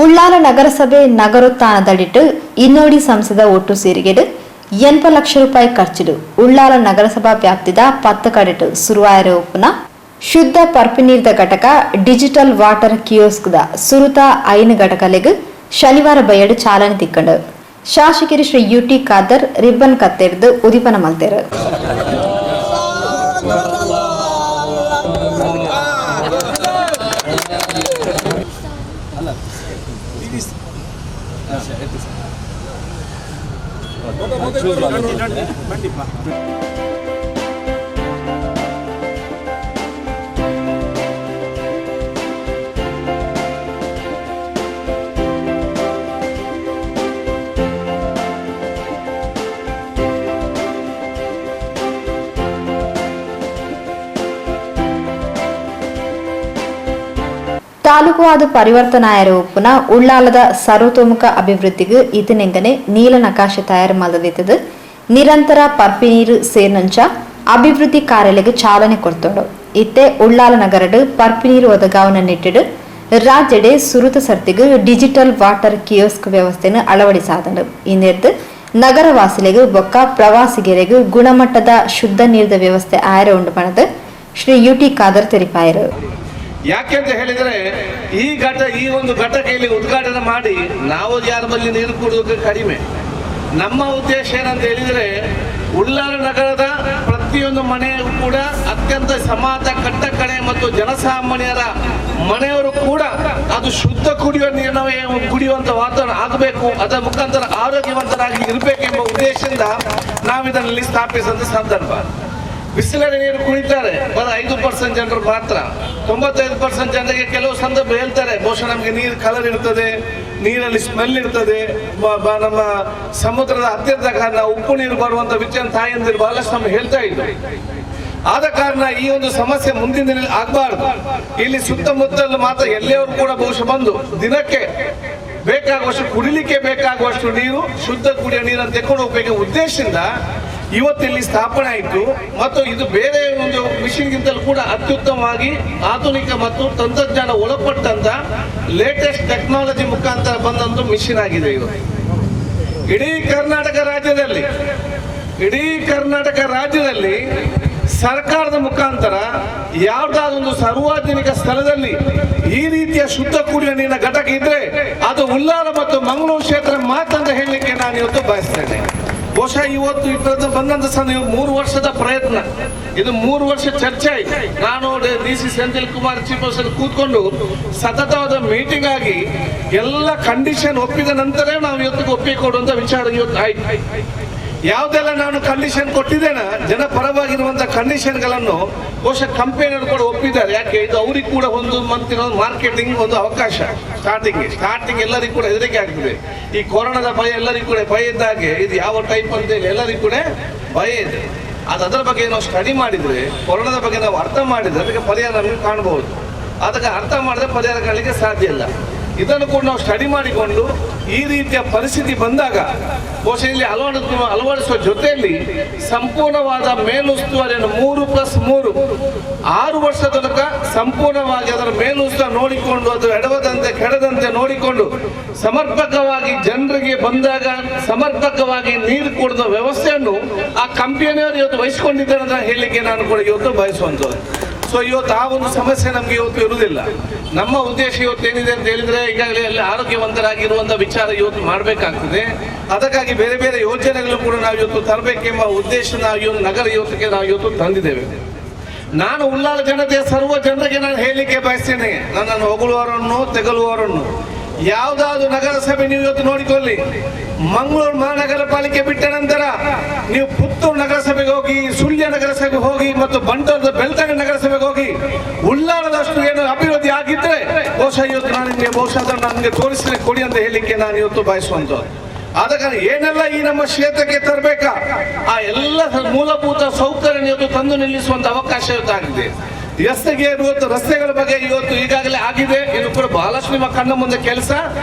ಉಳ್ಳಾಲ ನಗರಸಭೆ ನಗರೋತ್ಥಾನದಡಿಟ್ಟು ಇನ್ನೋಡಿ ಸಂಸದ ಒಟ್ಟು ಸೇರಿಗೆಡು 80 ಲಕ್ಷ ರೂಪಾಯಿ ಖರ್ಚಿಡು ಉಳ್ಳಾಲ ನಗರಸಭಾ ವ್ಯಾಪ್ತಿದ 10 ಕಡೆಟು ಸುರುವಾಯರ ಉಪ್ಪುನ ಶುದ್ಧ ಪರ್ಪಿನೀರ್ದ ಘಟಕ ಡಿಜಿಟಲ್ ವಾಟರ್ ಕಿಯೋಸ್ಕ್ದ ಸುರುತ 5 ಘಟಕಲೆಗ್ ಶನಿವಾರ ಬಯಡು ಚಾಲನೆ ತಿಕ್ಕಂಡು ಶಾಸಕರು ಶ್ರೀ ಯುಟಿ ಖಾದರ್ ರಿಬ್ಬನ್ ಕತ್ತೆರ್ದು ಉದಿಪನ ಮಲ್ತೆರು. ತಾಲೂಕುವಾದ ಪರಿವರ್ತನಾಯರ ಉಪ್ಪುನ ಉಳ್ಳಾಲದ ಸರ್ವತೋಮುಖ ಅಭಿವೃದ್ಧಿಗೆ ಇದನೆಂಗನೆ ನೀಲ ನಕಾಶೆ ತಯಾರು ಮಾಡದಿತ್ತದು ನಿರಂತರ ಪರ್ಪಿನೀರು ಸೇರ್ನಂಚ ಅಭಿವೃದ್ಧಿ ಕಾರ್ಯಗಳಿಗೆ ಚಾಲನೆ ಕೊಡ್ತೋಡು ಇತ್ತೆ ಉಳ್ಳಾಲ ನಗರಡು ಪರ್ಪಿನೀರು ಒದಗಾವನ ನಿಟ್ಟಿಡು ರಾಜ್ಯಡೆ ಸುರುತ ಸರ್ತಿಗೆ ಡಿಜಿಟಲ್ ವಾಟರ್ ಕಿಯೋಸ್ಕ್ ವ್ಯವಸ್ಥೆಯನ್ನು ಅಳವಡಿಸಾದನು ಇನ್ನೆರ್ದು ನಗರ ವಾಸಿಲೆಗೂ ಬೊಕ್ಕ ಪ್ರವಾಸಿಗರಿಗೂ ಗುಣಮಟ್ಟದ ಶುದ್ಧ ನೀರಿನ ವ್ಯವಸ್ಥೆ ಆಯರ ಉಂಡು ಪಣದು ಶ್ರೀ ಯುಟಿ ಖಾದರ್ ತೆರಿಪಾಯರು. ಯಾಕೆಂತ ಹೇಳಿದ್ರೆ ಈ ಒಂದು ಘಟಕ ಇಲ್ಲಿ ಉದ್ಘಾಟನೆ ಮಾಡಿ ನಾವು ಯಾರ ಬಳಿ ನೀರು ಕುಡಿಯೋಕೆ ಕಡಿಮೆ. ನಮ್ಮ ಉದ್ದೇಶ ಏನಂತ ಹೇಳಿದ್ರೆ ಉಳ್ಳಾಲ ನಗರದ ಪ್ರತಿಯೊಂದು ಮನೆಯೂ ಕೂಡ ಅತ್ಯಂತ ಸಮಾಜ ಕಟ್ಟಕಡೆ ಮತ್ತು ಜನಸಾಮಾನ್ಯರ ಮನೆಯವರು ಕೂಡ ಅದು ಶುದ್ಧ ಕುಡಿಯುವ ನೀರನ್ನೇ ಕುಡಿಯುವಂತ ವಾತಾವರಣ ಆಗಬೇಕು, ಅದರ ಮುಖಾಂತರ ಆರೋಗ್ಯವಂತರಾಗಿ ಇರಬೇಕೆಂಬ ಉದ್ದೇಶದಿಂದ ನಾವು ಇದರಲ್ಲಿ ಸ್ಥಾಪಿಸಿದ ಸಂದರ್ಭ. ಬಿಸಿಲಲ್ಲಿ ನೀರು ಕುಡಿತಾರೆ 5% ಜನರು ಮಾತ್ರ. 95% ಜನರಿಗೆ ಕೆಲವು ಸಂದರ್ಭ ಹೇಳ್ತಾರೆ ಬಹುಶಃ ನಮಗೆ ನೀರು ಕಲರ್ ಇರ್ತದೆ, ನೀರಲ್ಲಿ ಸ್ಮೆಲ್ ಇರ್ತದೆ, ನಮ್ಮ ಸಮುದ್ರದ ಹತ್ತಿರದ ಕಾರಣ ಉಪ್ಪು ನೀರು ಬರುವಂತ ವಿಚಾರ ತಾಯಂದಿರು ಬಹಳಷ್ಟು ನಮ್ಗೆ ಹೇಳ್ತಾ ಇದ್ರು. ಆದ ಕಾರಣ ಈ ಒಂದು ಸಮಸ್ಯೆ ಮುಂದಿನ ದಿನ ಆಗಬಾರ್ದು. ಇಲ್ಲಿ ಸುತ್ತಮುತ್ತಲು ಮಾತ್ರ ಎಲ್ಲಿಯವರು ಕೂಡ ಬಹುಶಃ ಬಂದು ದಿನಕ್ಕೆ ಬೇಕಾಗುವಷ್ಟು ಕುಡಿಲಿಕ್ಕೆ ಬೇಕಾಗುವಷ್ಟು ನೀರು ಶುದ್ಧ ಕುಡಿಯೋ ನೀರನ್ನು ತೆಕೊಂಡು ಹೋಗ್ಬೇಕೋ ಉದ್ದೇಶದಿಂದ ಇವತ್ತಿಲ್ಲಿ ಸ್ಥಾಪನೆ ಆಯಿತು. ಮತ್ತು ಇದು ಬೇರೆ ಒಂದು ಮಿಷಿನ್ಗಿಂತಲೂ ಕೂಡ ಅತ್ಯುತ್ತಮವಾಗಿ ಆಧುನಿಕ ಮತ್ತು ತಂತ್ರಜ್ಞಾನ ಒಳಪಟ್ಟಂತ ಲೇಟೆಸ್ಟ್ ಟೆಕ್ನಾಲಜಿ ಮುಖಾಂತರ ಬಂದಂತ ಮಿಷಿನ್ ಆಗಿದೆ. ಇದು ಇಡೀ ಕರ್ನಾಟಕ ರಾಜ್ಯದಲ್ಲಿ ಸರ್ಕಾರದ ಮುಖಾಂತರ ಯಾವುದಾದೊಂದು ಸಾರ್ವಜನಿಕ ಸ್ಥಳದಲ್ಲಿ ಈ ರೀತಿಯ ಶುದ್ಧ ಕುಡಿಯುವ ನೀರಿನ ಘಟಕ ಇದ್ರೆ ಅದು ಉಳ್ಳಾಲ ಮತ್ತು ಮಂಗಳೂರು ಕ್ಷೇತ್ರ ಮಾತ್ರ ಅಂತ ಹೇಳಲಿಕ್ಕೆ ನಾನು ಇವತ್ತು ಬಯಸ್ತೇನೆ. ಬಹುಶಃ ಇವತ್ತು ಇಪ್ಪತ್ತು ಬಂದಂತ 3 ವರ್ಷದ ಪ್ರಯತ್ನ, ಇದು 3 ವರ್ಷ ಚರ್ಚೆ ಆಯ್ತು. ನಾನು DC Senthil Kumar chief officer ಕೂತ್ಕೊಂಡು ಸತತವಾದ ಮೀಟಿಂಗ್ ಆಗಿ ಎಲ್ಲ ಕಂಡೀಷನ್ ಒಪ್ಪಿದ ನಂತರ ನಾವು ಇವತ್ತಿಗೆ ಒಪ್ಪಿಗೆ ಕೊಡುವಂತ ವಿಚಾರ ಇವತ್ತು ಆಯ್ತು. ಯಾವುದೆಲ್ಲ ನಾನು ಕಂಡೀಷನ್ ಕೊಟ್ಟಿದ್ದೇನೆ, ಜನಪರವಾಗಿರುವಂತ ಕಂಡೀಷನ್ಗಳನ್ನು ಬಹುಶಃ ಕಂಪನಿಯವರು ಕೂಡ ಒಪ್ಪಿದ್ದಾರೆ. ಯಾಕೆ ಇದು ಅವ್ರಿಗೆ ಕೂಡ ಒಂದು ಮಾರ್ಕೆಟಿಂಗ್ ಒಂದು ಅವಕಾಶ. ಸ್ಟಾರ್ಟಿಂಗ್ ಎಲ್ಲರಿಗೂ ಕೂಡ ಹೆದರಿಕೆ ಆಗ್ತದೆ. ಈ ಕೊರೋನಾದ ಭಯ ಎಲ್ಲರಿಗೂ ಕೂಡ ಭಯ ಇದ್ದಾಗೆ ಇದು ಯಾವ ಟೈಪ್ ಅಂತ ಹೇಳಿ ಎಲ್ಲರಿಗೂ ಕೂಡ ಭಯ ಇದೆ. ಅದರ ಬಗ್ಗೆ ನಾವು ಸ್ಟಡಿ ಮಾಡಿದ್ರೆ, ಕೊರೋನಾದ ಬಗ್ಗೆ ನಾವು ಅರ್ಥ ಮಾಡಿದ್ರೆ ಅದಕ್ಕೆ ಪರಿಹಾರ ನಮಗೆ ಕಾಣಬಹುದು. ಅದಕ್ಕೆ ಅರ್ಥ ಮಾಡಿದ್ರೆ ಪರಿಹಾರ ಕಾಣಲಿಕ್ಕೆ ಸಾಧ್ಯ ಇಲ್ಲ. ಇದನ್ನು ಕೂಡ ನಾವು ಸ್ಟಡಿ ಮಾಡಿಕೊಂಡು ಈ ರೀತಿಯ ಪರಿಸ್ಥಿತಿ ಬಂದಾಗ ಬಹುಶಃ ಇಲ್ಲಿ ಅಳವಡಿಸುವ ಜೊತೆಯಲ್ಲಿ ಸಂಪೂರ್ಣವಾದ ಮೇಲುಸ್ತುವಾರಿಯನ್ನು 3+3 6 ವರ್ಷದ ತನಕ ಸಂಪೂರ್ಣವಾಗಿ ಅದರ ಮೇಲುಸ್ತುವಾರಿ ನೋಡಿಕೊಂಡು ಅದು ಎಡವದಂತೆ ಕೆಡದಂತೆ ನೋಡಿಕೊಂಡು ಸಮರ್ಪಕವಾಗಿ ಜನರಿಗೆ ಬಂದಾಗ ಸಮರ್ಪಕವಾಗಿ ನೀರು ಕೊಡುವ ವ್ಯವಸ್ಥೆಯನ್ನು ಆ ಕಂಪನಿಯವರು ಇವತ್ತು ವಹಿಸಿಕೊಂಡಿದ್ದಾರೆ ಅಂತ ಹೇಳಲಿಕ್ಕೆ ನಾನು ಕೂಡ ಇವತ್ತು ಬಯಸುವಂಥದ್ದು. ಸೊ ಇವತ್ತು ಆ ಒಂದು ಸಮಸ್ಯೆ ನಮ್ಗೆ ಇವತ್ತು ಇರುವುದಿಲ್ಲ. ನಮ್ಮ ಉದ್ದೇಶ ಇವತ್ತು ಏನಿದೆ ಅಂತ ಹೇಳಿದ್ರೆ ಈಗಾಗಲೇ ಅಲ್ಲಿ ಆರೋಗ್ಯವಂತರಾಗಿರುವಂತ ವಿಚಾರ ಇವತ್ತು ಮಾಡಬೇಕಾಗ್ತದೆ. ಅದಕ್ಕಾಗಿ ಬೇರೆ ಬೇರೆ ಯೋಜನೆಗಳು ಕೂಡ ನಾವು ಇವತ್ತು ತರಬೇಕೆಂಬ ಉದ್ದೇಶ ನಾವು ನಗರ ಇವತ್ತಿಗೆ ನಾವು ಇವತ್ತು ತಂದಿದ್ದೇವೆ. ನಾನು ಉಳ್ಳಾಲ ಜನತೆಯ ಸರ್ವ ಜನರಿಗೆ ನಾನು ಹೇಳಲಿಕ್ಕೆ ಬಯಸ್ತೇನೆ, ನನ್ನನ್ನು ಹೊಗಳುವವರನ್ನು ತೆಗಳುವವರನ್ನು ಯಾವುದಾದ್ರು ನಗರಸಭೆ ನೀವು ಇವತ್ತು ನೋಡಿಕೊಳ್ಳಿ. ಮಂಗಳೂರು ಮಹಾನಗರ ಪಾಲಿಕೆ ಬಿಟ್ಟ ನಂತರ ನೀವು ಪುತ್ತೂರು ನಗರಸಭೆಗೆ ಹೋಗಿ, ಸುಳ್ಯ ನಗರಸಭೆಗೆ ಹೋಗಿ ಮತ್ತು ಬಂಟೂರದ ಬೆಳ್ತಂಗಡಿ ನಗರಸಭೆಗೆ ಹೋಗಿ ಉಳ್ಳಾಲದಷ್ಟು ಏನು ಅಭಿವೃದ್ಧಿ ಆಗಿದ್ರೆ ಬಹುಶಃ ಇವತ್ತು ನಾನು ನಿಮಗೆ ಅದನ್ನು ನನಗೆ ತೋರಿಸಲಿಕ್ಕೆ ಕೊಡಿ ಅಂತ ಹೇಳಲಿಕ್ಕೆ ನಾನು ಇವತ್ತು ಬಯಸುವಂಥದ್ದು. ಆದ ಕಾರಣ ಏನೆಲ್ಲ ಈ ನಮ್ಮ ಕ್ಷೇತ್ರಕ್ಕೆ ತರಬೇಕಾ ಆ ಎಲ್ಲ ಮೂಲಭೂತ ಸೌಕರ್ಯ ಇವತ್ತು ತಂದು ನಿಲ್ಲಿಸುವಂತ ಅವಕಾಶ ಇವತ್ತಾಗಿದೆ. ರಸ್ತೆಗಳ ಬಗ್ಗೆ ಇವತ್ತು ಈಗಾಗಲೇ ಆಗಿದೆ. ಇದು ಕೂಡ ಬಹಳಷ್ಟು ನಿಮ್ಮ ಕಣ್ಣ ಮುಂದೆ ಕೆಲಸ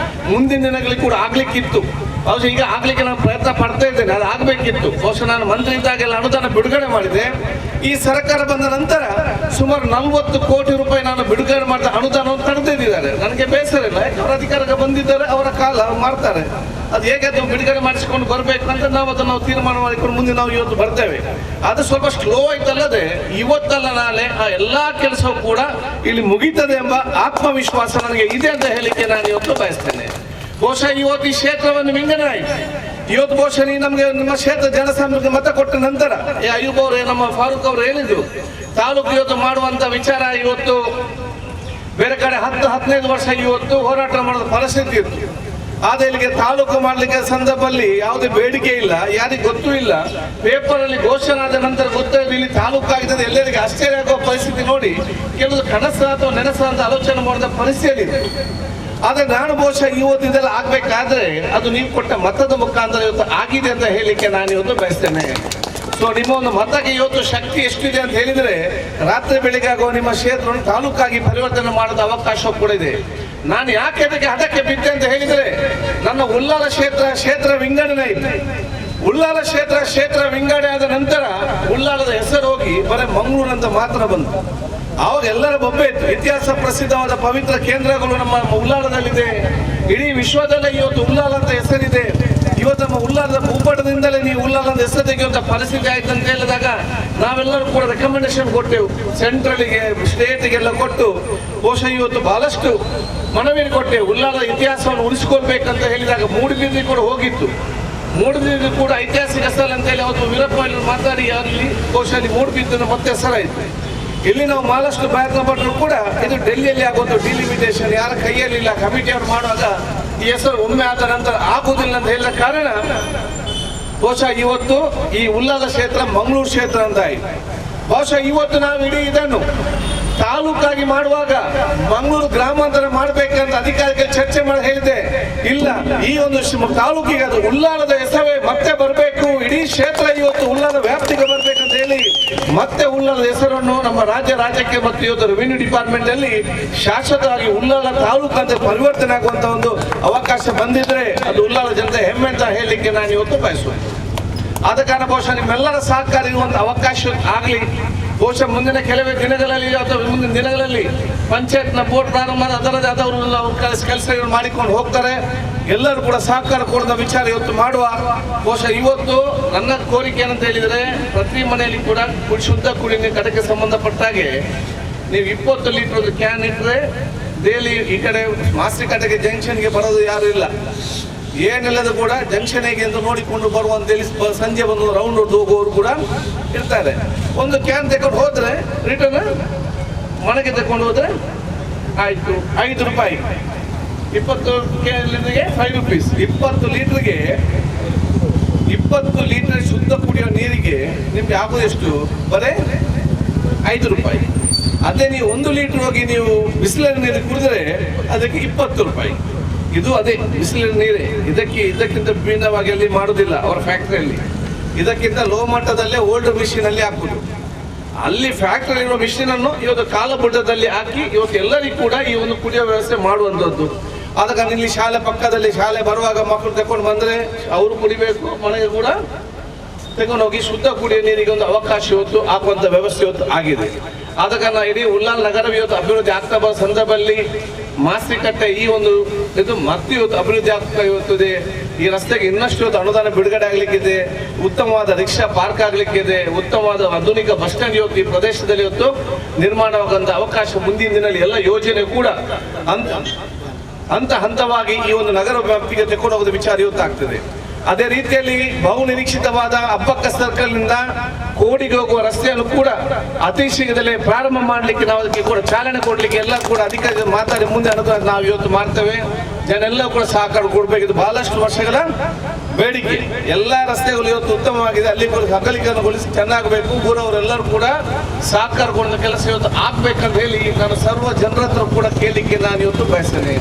ಮುಂದಿನ ದಿನಗಳಲ್ಲಿ ಕೂಡ ಆಗ್ಲಿಕ್ಕಿತ್ತು. ಬಹುಶಃ ಈಗ ಆಗ್ಲಿಕ್ಕೆ ನಾನು ಪ್ರಯತ್ನ ಪಡ್ತಾ ಇದ್ದೇನೆ, ಅದು ಆಗ್ಬೇಕಿತ್ತು. ಬಹುಶಃ ನಾನು ಮಂತ್ರಿ ಇದ್ದಾಗೆಲ್ಲ ಅನುದಾನ ಬಿಡುಗಡೆ ಮಾಡಿದೆ. ಈ ಸರ್ಕಾರ ಬಂದ ನಂತರ ಸುಮಾರು 40 ಕೋಟಿ ರೂಪಾಯಿ ನಾನು ಬಿಡುಗಡೆ ಮಾಡಿದ ಅನುದಾನವನ್ನು ತಡೆದಿದ್ದಾರೆ. ನನಗೆ ಬೇಸರ ಇಲ್ಲ, ಅವರ ಅಧಿಕಾರಕ್ಕೆ ಬಂದ ಬಂದಿದ್ದಾರೆ, ಅವರ ಕಾಲ ಮಾಡ್ತಾರೆ. ಅದು ಹೇಗೆ ಅದು ಬಿಡುಗಡೆ ಮಾಡಿಸ್ಕೊಂಡು ಬರಬೇಕು ಅಂತ ನಾವು ತೀರ್ಮಾನ ಮಾಡಿಕೊಂಡು ಮುಂದೆ ನಾವು ಇವತ್ತು ಬರ್ತೇವೆ. ಅದು ಸ್ವಲ್ಪ ಸ್ಲೋ ಆಯ್ತಲ್ಲದೆ ಇವತ್ತಲ್ಲ ನಾಳೆ ಆ ಎಲ್ಲಾ ಕೆಲಸವೂ ಕೂಡ ಇಲ್ಲಿ ಮುಗೀತದೆ ಎಂಬ ಆತ್ಮವಿಶ್ವಾಸ ನನಗೆ ಇದೆ ಅಂತ ಹೇಳಿಕೆ ನಾನು ಇವತ್ತು ಬಯಸ್ತೇನೆ. ಬಹುಶಃ ಇವತ್ತು ಈ ಕ್ಷೇತ್ರವನ್ನು ವಿಂಗಡಣೆ ಆಯ್ತು. ಇವತ್ತು ಬಹುಶಃ ನಮಗೆ ನಿಮ್ಮ ಕ್ಷೇತ್ರ ಜನಸಾಮಾನ್ಯರಿಗೆ ಮತ ಕೊಟ್ಟ ನಂತರ ಅಯ್ಯೂಬ್ ಅವರು ನಮ್ಮ ಫಾರೂಕ್ ಅವರು ಹೇಳಿದ್ರು, ತಾಲೂಕು ಇವತ್ತು ಮಾಡುವಂತ ವಿಚಾರ ಇವತ್ತು ಬೇರೆ ಕಡೆ 10-15 ವರ್ಷ ಇವತ್ತು ಹೋರಾಟ ಮಾಡೋದು ಪರಿಸ್ಥಿತಿ ಇತ್ತು. ಆದ್ರೆ ಇಲ್ಲಿಗೆ ತಾಲೂಕು ಮಾಡ್ಲಿಕ್ಕೆ ಸಂದರ್ಭದಲ್ಲಿ ಯಾವುದೇ ಬೇಡಿಕೆ ಇಲ್ಲ, ಯಾರಿಗೆ ಗೊತ್ತೂ ಇಲ್ಲ. ಪೇಪರ್ ಅಲ್ಲಿ ಘೋಷಣೆ ಆದ ನಂತರ ಗೊತ್ತಾಯ್ತು ಇಲ್ಲಿ ತಾಲೂಕು ಆಗಿದ್ರೆ ಎಲ್ಲರಿಗೆ ಆಶ್ಚರ್ಯ ಆಗೋ ಪರಿಸ್ಥಿತಿ ನೋಡಿ ಕೆಲವು ಕನಸ ಅಥವಾ ನೆನಸ ಅಂತ ಆಲೋಚನೆ ಮಾಡಿದ ಪರಿಸ್ಥಿತಿ ಇದೆ. ಆದ್ರೆ ನಾನು ಬಹುಶಃ ಇವತ್ತು ಇದೆಲ್ಲ ಆಗ್ಬೇಕಾದ್ರೆ ಅದು ನೀವು ಕೊಟ್ಟ ಮತದ ಮುಖಾಂತರ ಇವತ್ತು ಆಗಿದೆ ಅಂತ ಹೇಳಿಕ್ಕೆ ನಾನು ಇವತ್ತು ಬಯಸ್ತೇನೆ. ಸೊ ನಿಮ್ಮ ಒಂದು ಮತಕ್ಕೆ ಇವತ್ತು ಶಕ್ತಿ ಎಷ್ಟಿದೆ ಅಂತ ಹೇಳಿದ್ರೆ ರಾತ್ರಿ ಬೆಳಿಗ್ಗೆ ಆಗುವ ನಿಮ್ಮ ಕ್ಷೇತ್ರವನ್ನು ತಾಲೂಕಾಗಿ ಪರಿವರ್ತನೆ ಮಾಡೋದ ಅವಕಾಶ ಕೂಡ ಇದೆ. ನಾನು ಯಾಕೆ ಅದಕ್ಕೆ ಹಠಕ್ಕೆ ಬಿದ್ದೆ ಅಂತ ಹೇಳಿದ್ರೆ ನನ್ನ ಉಳ್ಳಾಲ ಕ್ಷೇತ್ರ ವಿಂಗಡಣೆ ಇತ್ತು. ಉಳ್ಳಾಲ ಕ್ಷೇತ್ರ ವಿಂಗಡಣೆ ಆದ ನಂತರ ಉಳ್ಳಾಲದ ಹೆಸರು ಹೋಗಿ ಬರೀ ಮಂಗಳೂರು ಅಂತ ಮಾತ್ರ ಬಂತು. ಆವಾಗ ಎಲ್ಲರ ಬೊಬ್ಬೆ ಇತ್ತು. ಇತಿಹಾಸ ಪ್ರಸಿದ್ಧವಾದ ಪವಿತ್ರ ಕೇಂದ್ರಗಳು ನಮ್ಮ ಉಳ್ಳಾಲದಲ್ಲಿದೆ. ಇಡೀ ವಿಶ್ವದಲ್ಲೇ ಇವತ್ತು ಉಳ್ಳಾಲ ಅಂತ ಹೆಸರಿದೆ. ಇವತ್ತು ನಮ್ಮ ಉಳ್ಳಾಲದ ಭೂಪಟದಿಂದಲೇ ನೀವು ಉಳ್ಳಾಲ ಅಂತ ಹೆಸರು ತೆಗೆಯುವಂತ ಪರಿಸ್ಥಿತಿ ಆಯ್ತು ಅಂತ ಹೇಳಿದಾಗ ನಾವೆಲ್ಲರೂ ಕೂಡ ರೆಕಮೆಂಡೇಶನ್ ಕೊಟ್ಟೆವು ಸ್ಟೇಟ್ ಸ್ಟೇಟ್ಗೆಲ್ಲ ಕೊಟ್ಟು. ಬಹುಶಃ ಇವತ್ತು ಬಹಳಷ್ಟು ಮನವಿ ಕೊಟ್ಟೆವು ಉಳ್ಳಾಲ ಇತಿಹಾಸವನ್ನು ಉಳಿಸ್ಕೊಳ್ಬೇಕಂತ ಹೇಳಿದಾಗ ಮೂಡುಬಿದಿರೆ ಕೂಡ ಹೋಗಿತ್ತು. ಮೂಡುಬಿದಿರೆ ಕೂಡ ಐತಿಹಾಸಿಕ ಸ್ಥಳ ಅಂತ ಹೇಳಿ ಅವತ್ತು ವೀರಪ್ಪ ಮಾತಾಡಿ ಅಲ್ಲಿ ಬಹುಶಃ ಅಲ್ಲಿ ಮೂಡುಬಿದಿರೆ ಮತ್ತೆ ಹೆಸರಾಯಿತು. ಇಲ್ಲಿ ನಾವು ಬಹಳಷ್ಟು ಪ್ರಯತ್ನ ಪಟ್ಟರು ಕೂಡ ಇದು ಡೆಲ್ಲಿಯಲ್ಲಿ ಆಗೋದು ಡಿಲಿಮಿಟೇಷನ್ ಯಾರ ಕೈಯಲ್ಲಿ ಇಲ್ಲ. ಕಮಿಟಿಯವರು ಮಾಡುವಾಗ ಈ ಹೆಸರು ಒಮ್ಮೆ ಆದ ನಂತರ ಆಗುವುದಿಲ್ಲ ಅಂತ ಹೇಳಿದ ಕಾರಣ ಬಹುಶಃ ಇವತ್ತು ಈ ಉಳ್ಳಾಲ ಕ್ಷೇತ್ರ ಮಂಗಳೂರು ಕ್ಷೇತ್ರ ಅಂತ ಆಯ್ತು. ಬಹುಶಃ ಇವತ್ತು ನಾವು ಇಡೀ ಇದನ್ನು ತಾಲೂಕಾಗಿ ಮಾಡುವಾಗ ಮಂಗಳೂರು ಗ್ರಾಮಾಂತರ ಮಾಡಬೇಕಂತ ಅಧಿಕಾರಿಗಳು ಚರ್ಚೆ ಮಾಡಿ ಹೇಳಿದೆ. ಇಲ್ಲ, ಈ ಒಂದು ತಾಲೂಕಿಗೆ ಅದು ಉಳ್ಳಾಲದ ಹೆಸರೇ ಮತ್ತೆ ಬರಬೇಕು, ಇಡೀ ಕ್ಷೇತ್ರ ಇವತ್ತು ಉಳ್ಳಾಲ ವ್ಯಾಪ್ತಿಗೆ ಬರ್ಬೇಕಂತ ಹೇಳಿ ಮತ್ತೆ ಉಳ್ಳಾಲದ ಹೆಸರನ್ನು ನಮ್ಮ ರಾಜ್ಯಕ್ಕೆ ಮತ್ತು ಇವತ್ತು ರೆವಿನ್ಯೂ ಡಿಪಾರ್ಟ್ಮೆಂಟ್ ಅಲ್ಲಿ ಶಾಶ್ವತವಾಗಿ ಉಳ್ಳಾಲ ತಾಲೂಕು ಅಂತ ಪರಿವರ್ತನೆ ಆಗುವಂತ ಒಂದು ಅವಕಾಶ ಬಂದಿದ್ರೆ ಅದು ಉಳ್ಳಾಲ ಜನತೆ ಹೆಮ್ಮೆ ಅಂತ ಹೇಳಲಿಕ್ಕೆ ನಾನು ಇವತ್ತು ಬಯಸುವೆ. ಆದ ಕಾರಣ ಬಹುಶಃ ನಿಮ್ಮೆಲ್ಲರ ಸಹಕಾರ ಇರುವಂತ ಅವಕಾಶ ಆಗಲಿ. ಬಹುಶಃ ಮುಂದಿನ ಕೆಲವೇ ದಿನಗಳಲ್ಲಿ ಅಥವಾ ಮುಂದಿನ ದಿನಗಳಲ್ಲಿ ಪಂಚಾಯತ್ನ ಬೋರ್ಡ್ ಪ್ರಾರಂಭ ಅದರದೇ ಆದವರು ಕೆಲಸಗಳು ಮಾಡಿಕೊಂಡು ಹೋಗ್ತಾರೆ. ಎಲ್ಲರೂ ಕೂಡ ಸಹಕಾರ ಕೊಡದ ವಿಚಾರ ಇವತ್ತು ಮಾಡುವ. ಬಹುಶಃ ಇವತ್ತು ನನ್ನ ಕೋರಿಕೆ ಏನಂತ ಹೇಳಿದರೆ ಪ್ರತಿ ಮನೆಯಲ್ಲಿ ಕೂಡ ಶುದ್ಧ ಕುಡಿಯುವ ನೀರು ಕಡೆಗೆ ಸಂಬಂಧಪಟ್ಟಾಗೆ ನೀವು 20 ಲೀಟರ್ ಒಂದು ಕ್ಯಾನ್ ಇಟ್ಟರೆ ಡೈಲಿ ಈ ಕಡೆ ಮಾಸ್ತಿ ಕಡೆಗೆ ಜಂಕ್ಷನ್ಗೆ ಬರೋದು ಯಾರು ಇಲ್ಲ. ಏನೆಲ್ಲದು ಕೂಡ ಜಂಕ್ಷನ್ ಹೇಗೆ ಅಂತ ನೋಡಿಕೊಂಡು ಬರುವಂತೇಳಿ ಸಂಜೆ ಬಂದು ರೌಂಡ್ ಹೋಗುವವರು ಕೂಡ ಇರ್ತಾರೆ. ಒಂದು ಕ್ಯಾನ್ ತಗೊಂಡು ಹೋದ್ರೆ ರಿಟರ್ನ್ ಮನೆಗೆ ತಗೊಂಡು ಹೋದ್ರೆ ಆಯ್ತು 5 ರೂಪಾಯಿ. 20 ಲೀಟರ್ಗೆ 5 ರೂಪೀಸ್. 20 ಲೀಟರ್ಗೆ 20 ಲೀಟರ್ ಶುದ್ಧ ಕುಡಿಯೋ ನೀರಿಗೆ ನಿಮ್ಗೆ ಆಗೋದು ಎಷ್ಟು? ಬರೇ 5 ರೂಪಾಯಿ. ಅದೇ ನೀವು 1 ಲೀಟರ್ ಹೋಗಿ ನೀವು ಬಿಸಿಲಿನ ನೀರು ಕುಡಿದ್ರೆ ಅದಕ್ಕೆ 20 ರೂಪಾಯಿ. ಇದು ಅದೇ ಬಿಸಿಲಿನ ನೀರೇ. ಇದಕ್ಕಿಂತ ಭಿನ್ನವಾಗಿ ಅಲ್ಲಿ ಮಾಡುವುದಿಲ್ಲ ಅವರ ಫ್ಯಾಕ್ಟರಿಯಲ್ಲಿ. ಇದಕ್ಕಿಂತ ಲೋ ಮಟ್ಟದಲ್ಲೇ ಓಲ್ಡ್ ಮಿಷಿನ್ ಅಲ್ಲಿ ಹಾಕುದು. ಅಲ್ಲಿ ಫ್ಯಾಕ್ಟರಿ ಇರುವ ಮಿಷಿನ್ ಅನ್ನು ಇವತ್ತು ಕಾಲಬುಡ್ಡದಲ್ಲಿ ಹಾಕಿ ಇವತ್ತು ಎಲ್ಲರಿಗೂ ಕೂಡ ಈ ಒಂದು ಕುಡಿಯೋ ವ್ಯವಸ್ಥೆ ಮಾಡುವಂಥದ್ದು. ಆದ ಕಾರಣ ಇಲ್ಲಿ ಶಾಲೆ ಪಕ್ಕದಲ್ಲಿ ಶಾಲೆ ಬರುವಾಗ ಮಕ್ಕಳು ತಕೊಂಡು ಬಂದ್ರೆ ಅವರು ಕುಡಿಬೇಕು, ಮನೆಗೆ ಕೂಡ ತಗೊಂಡು ಹೋಗಿ ಶುದ್ಧ ಕುಡಿಯೋ ನೀರಿಗೆ ಒಂದು ಅವಕಾಶ ಇವತ್ತು ಹಾಕುವಂತ ವ್ಯವಸ್ಥೆ ಇವತ್ತು ಆಗಿದೆ. ಆದ ಕಾರಣ ಇಡೀ ಉಳ್ಳಾಲ ನಗರ ಇವತ್ತು ಅಭಿವೃದ್ಧಿ ಆಗ್ತಾ ಬರೋ ಸಂದರ್ಭದಲ್ಲಿ ಮಾಸ್ತಿಕಟ್ಟೆ ಈ ಒಂದು ಇದು ಮತ್ತೆ ಇವತ್ತು ಅಭಿವೃದ್ಧಿ ಆಗ್ತಾ ಇವತ್ತಿದೆ. ಈ ರಸ್ತೆಗೆ ಇನ್ನಷ್ಟು ಇವತ್ತು ಅನುದಾನ ಬಿಡುಗಡೆ ಆಗ್ಲಿಕ್ಕಿದೆ. ಉತ್ತಮವಾದ ರಿಕ್ಷಾ ಪಾರ್ಕ್ ಆಗ್ಲಿಕ್ಕಿದೆ. ಉತ್ತಮವಾದ ಆಧುನಿಕ ಬಸ್ ಸ್ಟ್ಯಾಂಡ್ ಇವತ್ತು ಈ ಪ್ರದೇಶದಲ್ಲಿ ಇವತ್ತು ನಿರ್ಮಾಣವಾಗುವಂತ ಅವಕಾಶ ಮುಂದಿನ ದಿನದಲ್ಲಿ ಎಲ್ಲ ಯೋಜನೆ ಕೂಡ ಹಂತ ಹಂತವಾಗಿ ಈ ಒಂದು ನಗರ ವ್ಯಾಪ್ತಿಗೆ ತೆಗೆದುಕೊಂಡು ಹೋಗೋದು ವಿಚಾರ ಇವತ್ತು ಆಗ್ತದೆ. ಅದೇ ರೀತಿಯಲ್ಲಿ ಬಹು ನಿರೀಕ್ಷಿತವಾದ ಅಬ್ಬಕ್ಕ ಸರ್ಕಲ್ ನಿಂದ ಕೋಡಿಗೆ ಹೋಗುವ ರಸ್ತೆಯನ್ನು ಕೂಡ ಅತಿ ಶೀಘ್ರದಲ್ಲೇ ಪ್ರಾರಂಭ ಮಾಡಲಿಕ್ಕೆ ನಾವು ಅದಕ್ಕೆ ಕೂಡ ಚಾಲನೆ ಕೊಡ್ಲಿಕ್ಕೆ ಎಲ್ಲ ಕೂಡ ಅಧಿಕಾರಿಗಳು ಮಾತಾಡಿ ಮುಂದೆ ಅನುದಾನ ನಾವು ಇವತ್ತು ಮಾಡ್ತೇವೆ. ಜನ ಎಲ್ಲ ಕೂಡ ಸಹಕಾರ ಕೊಡ್ಬೇಕು. ಇದು ಬಹಳಷ್ಟು ವರ್ಷಗಳ ಬೇಡಿಕೆ. ಎಲ್ಲಾ ರಸ್ತೆಗಳು ಇವತ್ತು ಉತ್ತಮವಾಗಿದೆ. ಅಲ್ಲಿ ಅಗಲೀಕರಣಗೊಳಿಸಿ ಚೆನ್ನಾಗಬೇಕು. ಊರವರೆಲ್ಲರೂ ಕೂಡ ಸಹಕಾರ ಕೊಡುವ ಕೆಲಸ ಇವತ್ತು ಆಗ್ಬೇಕಂತ ಹೇಳಿ ನಾನು ಸರ್ವ ಜನರ ಹತ್ರ ಕೂಡ ಕೇಳಲಿಕ್ಕೆ ನಾನು ಇವತ್ತು ಬಯಸ್ತೇನೆ.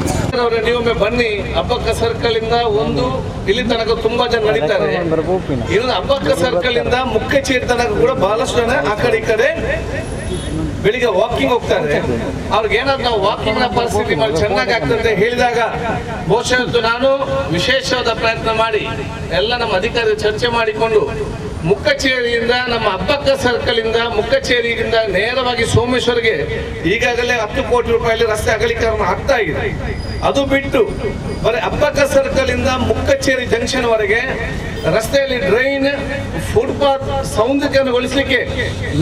ನೀವೊಮ್ಮೆ ಬನ್ನಿ. ಅಬ್ಬಕ್ಕ ಸರ್ಕಲ್ ಇಂದ ಒಂದು ಇಲ್ಲಿ ತನಕ ತುಂಬಾ ಜನ ನಡೀತಾರೆ. ಇನ್ನು ಅಬ್ಬಕ್ಕ ಸರ್ಕಲ್ ಇಂದ ಮುಖ್ಯಚೇರಿ ತನಕ ಕೂಡ ಬಹಳಷ್ಟು ಜನ ಆ ಕಡೆ ಈ ಕಡೆ ಬೆಳಿಗ್ಗೆ ವಾಕಿಂಗ್ ಹೋಗ್ತಾರೆ. ಅವ್ರಿಗೆ ಏನಾದ್ರು ನಾವು ವಾಕಿಂಗ್ ನ ಪರಿಸ್ಥಿತಿ ಮಾಡಿ ಚೆನ್ನಾಗಿ ಆಗ್ತದೆ ಹೇಳಿದಾಗ ಬಹುಶಃ ನಾನು ವಿಶೇಷವಾದ ಪ್ರಯತ್ನ ಮಾಡಿ ಎಲ್ಲ ನಮ್ಮ ಅಧಿಕಾರಿ ಚರ್ಚೆ ಮಾಡಿಕೊಂಡು ಮುಕ್ಕಚೇರಿಯಿಂದ ನಮ್ಮ ಅಬ್ಬಕ್ಕ ಸರ್ಕಲ್ ಇಂದ ಮುಕ್ಕಚೇರಿಯಿಂದ ನೇರವಾಗಿ ಸೋಮೇಶ್ವರ್ಗೆ ಈಗಾಗಲೇ 10 ಕೋಟಿ ರೂಪಾಯಿಯಲ್ಲಿ ರಸ್ತೆ ಅಗಲೀಕರಣ ಆಗ್ತಾ ಇದೆ. ಅದು ಬಿಟ್ಟು ಬರೀ ಅಬ್ಬಕ್ಕ ಸರ್ಕಲ್ ಇಂದ ಮುಕ್ಕಚ್ಚೇರಿ ಜಂಕ್ಷನ್ ವರೆಗೆ ರಸ್ತೆಯಲ್ಲಿ ಡ್ರೈನ್, ಫುಟ್ಪಾತ್ ಸೌಂದರ್ಯಗೊಳಿಸಲಿಕ್ಕೆ